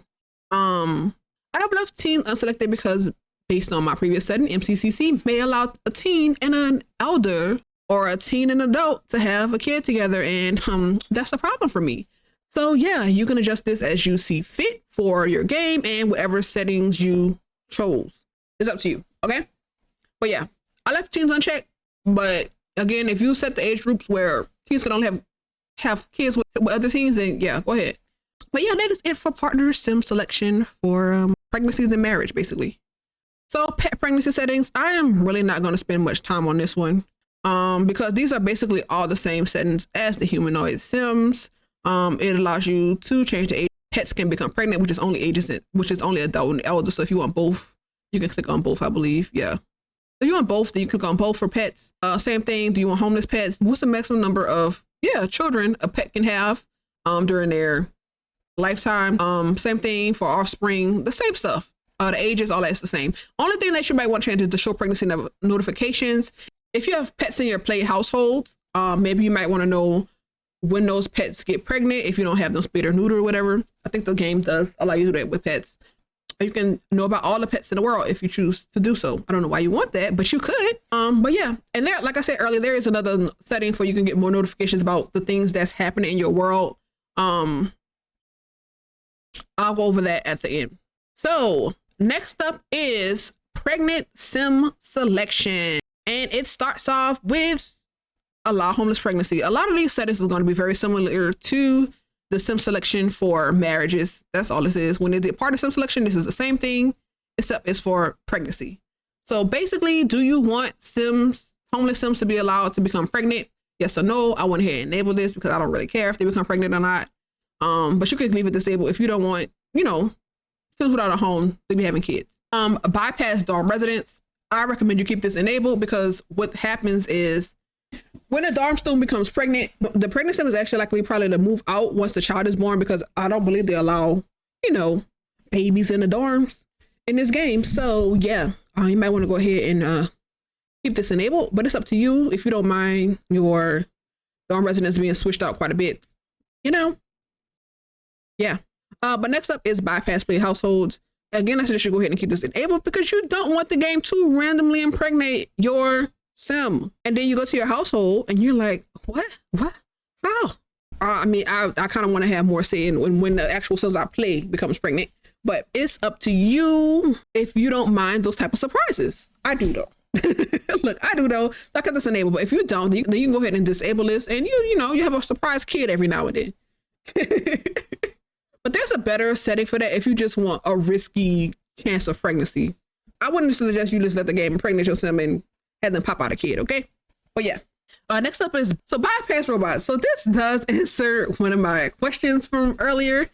I have left teen unselected because based on my previous setting, MCCC may allow a teen and an elder or a teen and adult to have a kid together, and that's a problem for me. So yeah, you can adjust this as you see fit for your game and whatever settings you chose. It's up to you, okay? But yeah, I left teens unchecked, but again, if you set the age groups where teens can only have kids with other teens, then yeah, go ahead. But yeah, that is it for partner sim selection for pregnancies and marriage, basically. So pet pregnancy settings, I am really not going to spend much time on this one because these are basically all the same settings as the humanoid sims. It allows you to change the age. Pets can become pregnant, which is only adult and elder. So if you want both, you can click on both, I believe. Yeah. If you want both, then you click on both for pets. Same thing. Do you want homeless pets? What's the maximum number of children a pet can have during their lifetime? Same thing for offspring. The same stuff. The ages, all that's the same. Only thing that you might want to change is the show pregnancy notifications. If you have pets in your play household, maybe you might want to know when those pets get pregnant if you don't have them spayed or neutered or whatever. I think the game does allow you to do that with pets. You can know about all the pets in the world if you choose to do so. I don't know why you want that, but you could. But yeah, and there, like I said earlier, there is another setting for you can get more notifications about the things that's happening in your world. I'll go over that at the end. So next up is pregnant sim selection, and it starts off with allow homeless pregnancy. A lot of these settings is going to be very similar to the sim selection for marriages. That's all this is. When they did part of sim selection, this is the same thing, except it's for pregnancy. So basically, do you want homeless sims to be allowed to become pregnant? Yes or no? I went ahead and enable this because I don't really care if they become pregnant or not. But you can leave it disabled if you don't want, sims without a home to be having kids. Bypass dorm residents. I recommend you keep this enabled because what happens is when a dorm student becomes pregnant, the pregnant sim is actually likely probably to move out once the child is born because I don't believe they allow, babies in the dorms in this game. So yeah, you might want to go ahead and keep this enabled, but it's up to you if you don't mind your dorm residents being switched out quite a bit, Yeah. But next up is bypass play households. Again, I suggest you go ahead and keep this enabled because you don't want the game to randomly impregnate your sim. And then you go to your household and you're like, what? How? I kind of want to have more say in when the actual sims I play becomes pregnant, but it's up to you if you don't mind those type of surprises. I do though. Look, I do though. So I kept this enabled, but if you don't, then you can go ahead and disable this and you have a surprise kid every now and then. But there's a better setting for that if you just want a risky chance of pregnancy. I wouldn't suggest you just let the game impregnate your sim and have them pop out a kid, okay? But yeah. Next up is bypass robots. So this does answer one of my questions from earlier.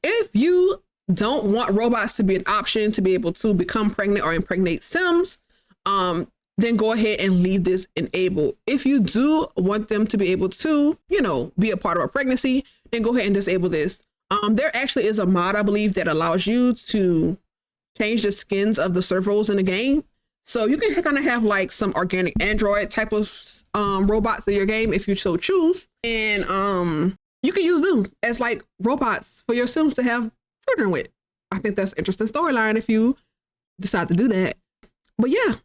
If you don't want robots to be an option to be able to become pregnant or impregnate sims, then go ahead and leave this enabled. If you do want them to be able to, be a part of a pregnancy, then go ahead and disable this. There actually is a mod, I believe, that allows you to change the skins of the servos in the game. So you can kind of have like some organic android type of robots in your game if you so choose. And you can use them as like robots for your sims to have children with. I think that's an interesting storyline if you decide to do that. But yeah,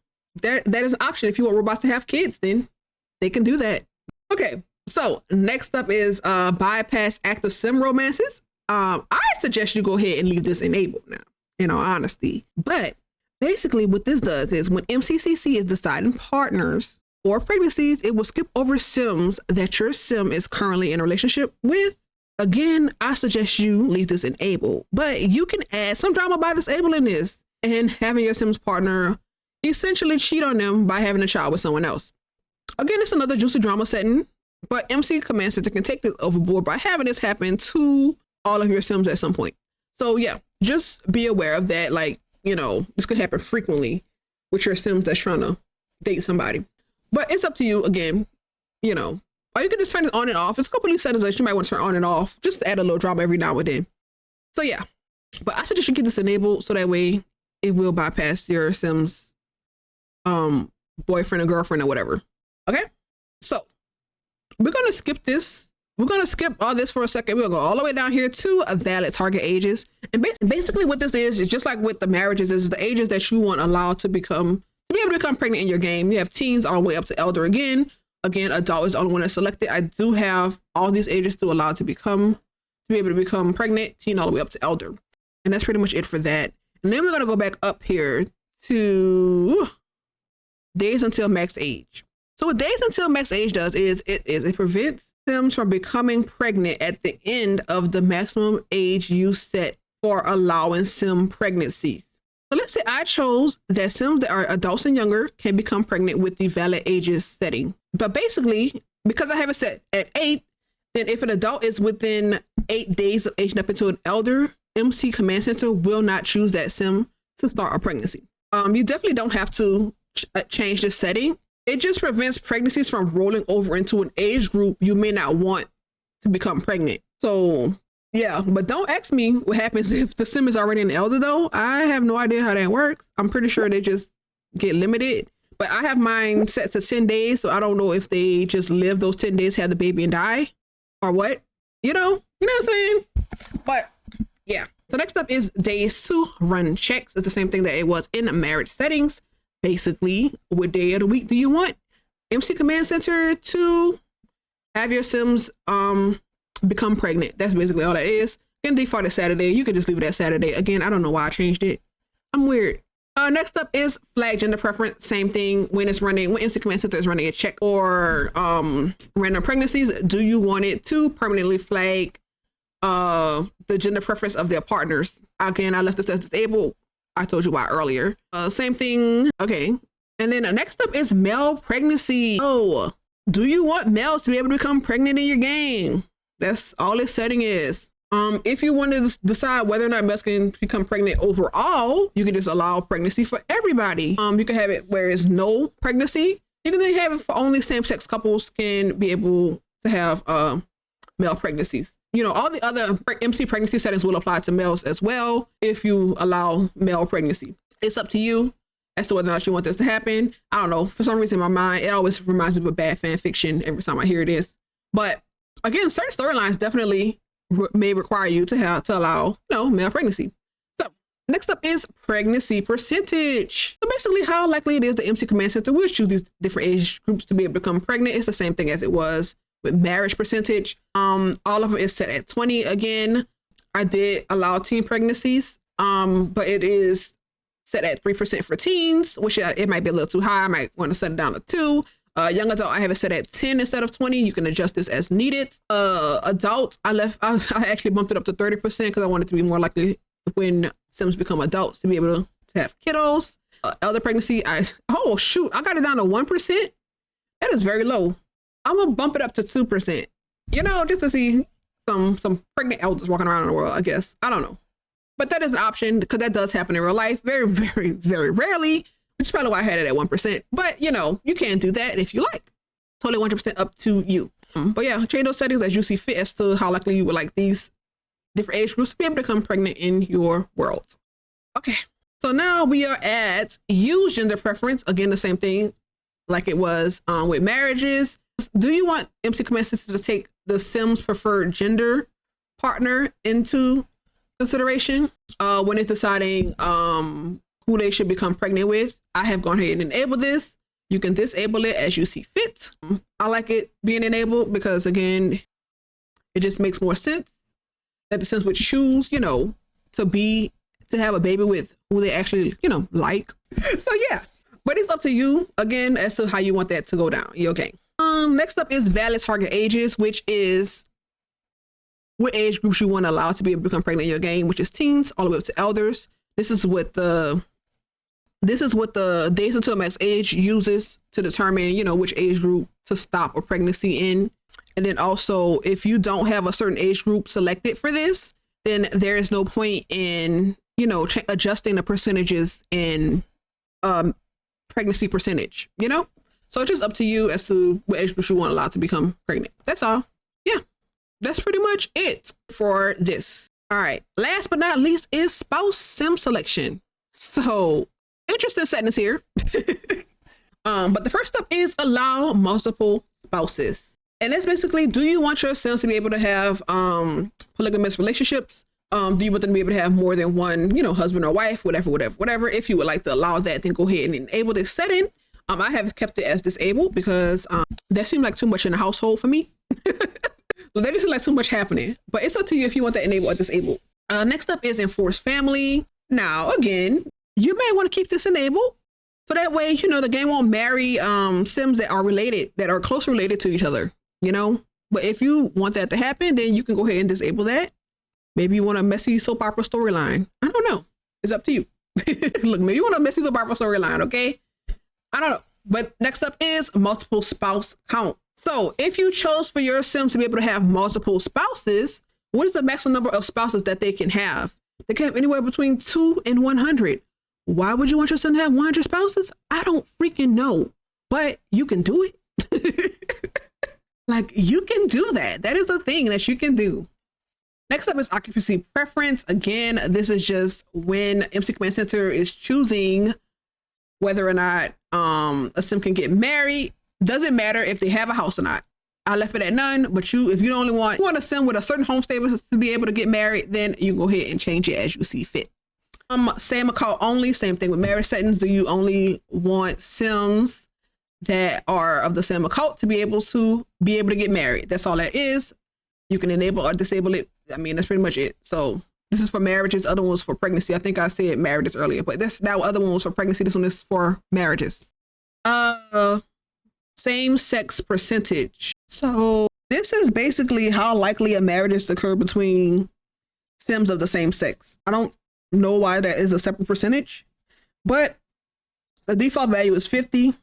that is an option. If you want robots to have kids, then they can do that. Okay, so next up is bypass active sim romances. I suggest you go ahead and leave this enabled now, in all honesty. But basically what this does is when MCCC is deciding partners or pregnancies, it will skip over sims that your sim is currently in a relationship with. Again, I suggest you leave this enabled, but you can add some drama by disabling this and having your sim's partner essentially cheat on them by having a child with someone else. Again, it's another juicy drama setting, but MCCommandcenter can take this overboard by having this happen to all of your sims at some point. So yeah, just be aware of that. Like, this could happen frequently with your Sims that's trying to date somebody. But it's up to you again, you know. Or you can just turn it on and off. It's a couple of settings that you might want to turn on and off, just to add a little drama every now and then. So yeah, but I suggest you keep this enabled so that way it will bypass your Sims boyfriend or girlfriend or whatever. Okay, so we're gonna skip this. We're gonna skip all this for a second. We're gonna go all the way down here to a valid target ages. And basically what this is just like with the marriages, is the ages that you want allowed to be able to become pregnant in your game. You have teens all the way up to elder again. Again, adult is the only one that's selected. I do have all these ages to allow to be able to become pregnant, teen all the way up to elder. And that's pretty much it for that. And then we're gonna go back up here to days until max age. So what days until max age does is it prevents Sims from becoming pregnant at the end of the maximum age you set for allowing Sim pregnancies. So let's say I chose that Sims that are adults and younger can become pregnant with the valid ages setting. But basically, because I have it set at 8, then if an adult is within 8 days of aging up into an elder, MC Command Center will not choose that Sim to start a pregnancy. You definitely don't have to change the setting. It just prevents pregnancies from rolling over into an age group you may not want to become pregnant. So yeah, but don't ask me what happens if the Sim is already an elder though. I have no idea how that works. I'm pretty sure they just get limited, but I have mine set to 10 days. So I don't know if they just live those 10 days, have the baby and die or what, you know what I'm saying? But yeah. So next up is days to run checks. It's the same thing that it was in marriage settings. Basically, what day of the week do you want MC Command Center to have your Sims become pregnant? That's basically all that is. Can default is Saturday. You can just leave it at Saturday. Again, I don't know why I changed it. I'm weird. Next up is flag gender preference. Same thing when MC Command Center is running a check or random pregnancies. Do you want it to permanently flag the gender preference of their partners? Again, I left this as disabled. I told you why earlier. Same thing. Okay. And then next up is male pregnancy. Oh, do you want males to be able to become pregnant in your game? That's all this setting is. If you want to decide whether or not males can become pregnant overall, you can just allow pregnancy for everybody. You can have it where it's no pregnancy. You can then have it for only same-sex couples can be able to have male pregnancies. You know, all the other MC pregnancy settings will apply to males as well if you allow male pregnancy. It's up to you as to whether or not you want this to happen. I don't know. For some reason in my mind, it always reminds me of a bad fan fiction every time I hear this. But again, certain storylines definitely may require you to allow, male pregnancy. So next up is pregnancy percentage. So basically how likely it is the MC Command Center will choose these different age groups to be able to become pregnant. It's the same thing as it was with marriage percentage. All of them is set at 20. Again, I did allow teen pregnancies, but it is set at 3% for teens, which it might be a little too high. I might want to set it down to 2. Young adult, I have it set at 10 instead of 20. You can adjust this as needed. Adult, I actually bumped it up to 30% because I wanted to be more likely when Sims become adults to be able to have kiddos. Elder pregnancy, oh shoot, I got it down to 1%. That is very low. I'm gonna bump it up to 2%, just to see some pregnant elders walking around in the world, I guess. I don't know. But that is an option because that does happen in real life very, very, very rarely, which is probably why I had it at 1%. But, you can do that if you like. Totally 100% up to you. But yeah, change those settings as you see fit as to how likely you would like these different age groups to be able to become pregnant in your world. Okay, so now we are at use gender preference. Again, the same thing like it was with marriages. Do you want MC Command Center to take the Sims preferred gender partner into consideration when it's deciding who they should become pregnant with? I have gone ahead and enabled this. You can disable it as you see fit. I like it being enabled because, again, it just makes more sense that the Sims would choose, to have a baby with who they actually, like. So yeah, but it's up to you again as to how you want that to go down. Okay. Next up is valid target ages, which is what age groups you want to allow to be able to become pregnant in your game, which is teens all the way up to elders. This is what the days until max age uses to determine, which age group to stop a pregnancy in. And then also, if you don't have a certain age group selected for this, then there is no point in, adjusting the percentages in pregnancy percentage, you know? So it's just up to you as to what age group you want allowed to become pregnant. That's all. Yeah, that's pretty much it for this. All right, last but not least is spouse sim selection. So interesting settings here. But the first step is allow multiple spouses. And that's basically, do you want your sims to be able to have polygamous relationships? Do you want them to be able to have more than one, you know, husband or wife, whatever. If you would like to allow that, then go ahead and enable this setting. I have kept it as disabled because that seemed like too much in the household for me. That just seemed like too much happening. But it's up to you if you want that enabled or disabled. Next up is enforce family. Now, again, you may want to keep this enabled. So that way, you know, the game won't marry sims that are related, that are close related to each other, you know. But if you want that to happen, then you can go ahead and disable that. Maybe you want a messy soap opera storyline. I don't know. It's up to you. Look, maybe you want a messy soap opera storyline, okay? I don't know. But next up is multiple spouse count. So if you chose for your sims to be able to have multiple spouses, what is the maximum number of spouses that they can have? They can have anywhere between 2 and 100. Why would you want your son to have 100 spouses? I don't freaking know, but you can do it. Like, you can do that. That is a thing that you can do. Next up is occupancy preference. Again, this is just when MCCommandcenter is choosing whether or not a sim can get married. Doesn't matter if they have a house or not. I left it at none, but if you only want a sim with a certain home status to be able to get married, then you can go ahead and change it as you see fit. Same account only, same thing with marriage settings. Do you only want sims that are of the same account to be able to get married? That's all that is. You can enable or disable it. I mean, that's pretty much it. So this is for marriages. Other ones for pregnancy. I think I said marriages earlier, but that other one was for pregnancy. This one is for marriages. Same sex percentage. So this is basically how likely a marriage is to occur between sims of the same sex. I don't know why that is a separate percentage, but the default value is 50.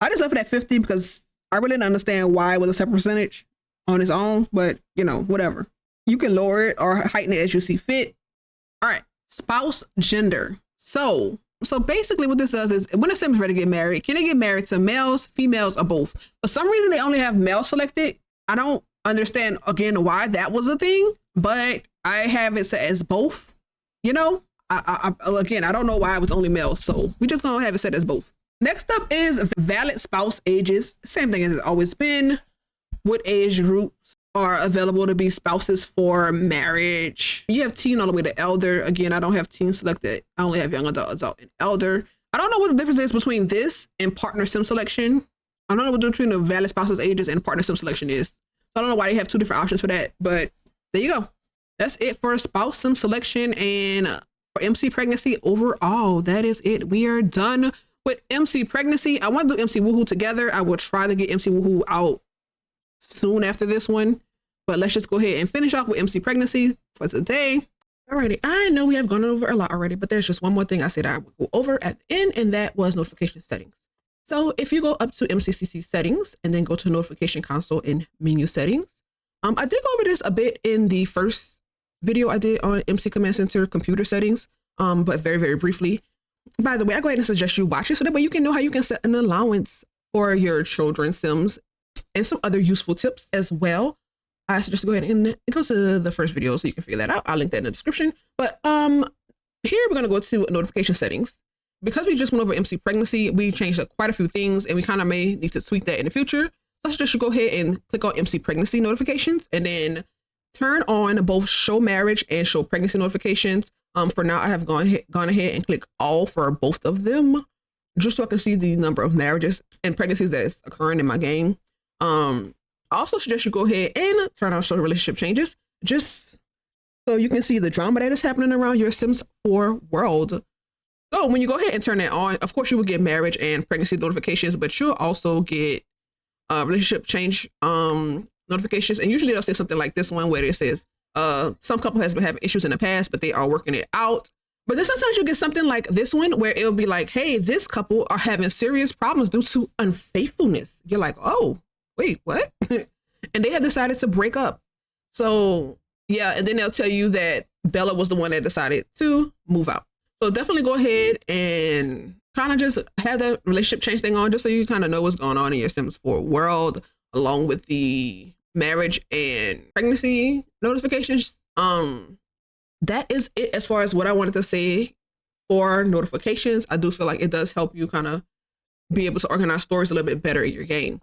I just left it at 50 because I really didn't understand why it was a separate percentage on its own, but you know, whatever. You can lower it or heighten it as you see fit. All right, spouse gender. So basically what this does is when a sim is ready to get married, can they get married to males, females, or both? For some reason, they only have male selected. I don't understand, again, why that was a thing, but I have it set as both, you know? Again, I don't know why it was only male, so we just gonna have it set as both. Next up is valid spouse ages. Same thing as it's always been. What age groups are available to be spouses for marriage? You have teen all the way to elder. Again, I don't have teen selected. I only have young adult, and elder. I don't know what the difference is between this and partner sim selection. I don't know what the difference between the valid spouses ages and partner sim selection is. So I don't know why they have two different options for that, but there you go. That's it for spouse sim selection and for MC pregnancy overall. That is it. We are done with MC pregnancy. I want to do MC woohoo together. I will try to get MC woohoo out soon after this one, but let's just go ahead and finish off with MC pregnancy for today. Alrighty, I know we have gone over a lot already, but there's just one more thing I said I would go over at the end, and that was notification settings. So if you go up to MCCC settings and then go to notification console in menu settings, I did go over this a bit in the first video I did on MCCommandcenter computer settings, but very, very briefly. By the way, I go ahead and suggest you watch it so that way you can know how you can set an allowance for your children's sims and some other useful tips as well. I suggest go ahead and go to the first video so you can figure that out. I'll link that in the description. But here we're going to go to notification settings. Because we just went over MC pregnancy, we changed up quite a few things and we kind of may need to tweak that in the future. So I suggest you go ahead and click on MC pregnancy notifications and then turn on both show marriage and show pregnancy notifications. For now, I have gone ahead and click all for both of them, just so I can see the number of marriages and pregnancies that's occurring in my game. I also suggest you go ahead and turn on show relationship changes, just so you can see the drama that is happening around your Sims 4 world. So when you go ahead and turn that on, of course you will get marriage and pregnancy notifications, but you'll also get relationship change notifications. And usually they'll say something like this one where it says, some couple has been having issues in the past, but they are working it out. But then sometimes you get something like this one where it'll be like, hey, this couple are having serious problems due to unfaithfulness. You're like, oh, wait, what? And they have decided to break up. So yeah, and then they'll tell you that Bella was the one that decided to move out. So definitely go ahead and kind of just have that relationship change thing on, just so you kind of know what's going on in your Sims 4 world, along with the marriage and pregnancy notifications. That is it as far as what I wanted to say for notifications. I do feel like it does help you kind of be able to organize stories a little bit better in your game.